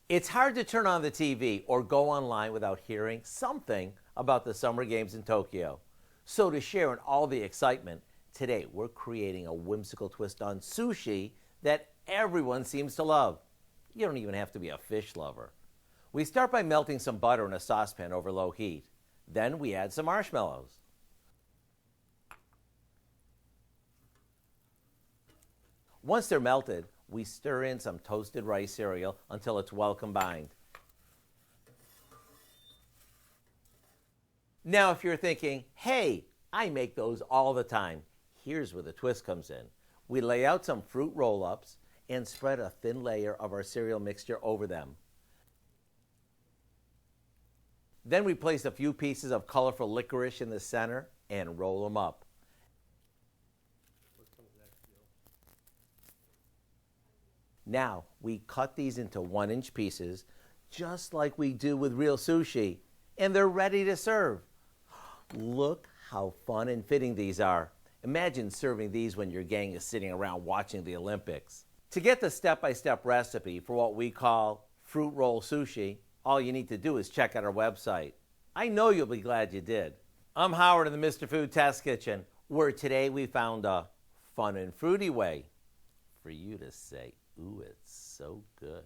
It's hard to turn on the TV or go online without hearing something about the Summer Games in Tokyo. So to share in all the excitement, today we're creating a whimsical twist on sushi that everyone seems to love. You don't even have to be a fish lover. We start by melting some butter in a saucepan over low heat. Then we add some marshmallows. Once they're melted, we stir in some toasted rice cereal until it's well combined. Now, if you're thinking, hey, I make those all the time, here's where the twist comes in. We lay out some fruit roll-ups and spread a thin layer of our cereal mixture over them. Then we place a few pieces of colorful licorice in the center and roll them up. Now, we cut these into 1-inch pieces, just like we do with real sushi, and they're ready to serve. Look how fun and fitting these are. Imagine serving these when your gang is sitting around watching the Olympics. To get the step-by-step recipe for what we call fruit roll sushi, all you need to do is check out our website. I know you'll be glad you did. I'm Howard in the Mr. Food Test Kitchen, where today we found a fun and fruity way for you to say, ooh, it's so good.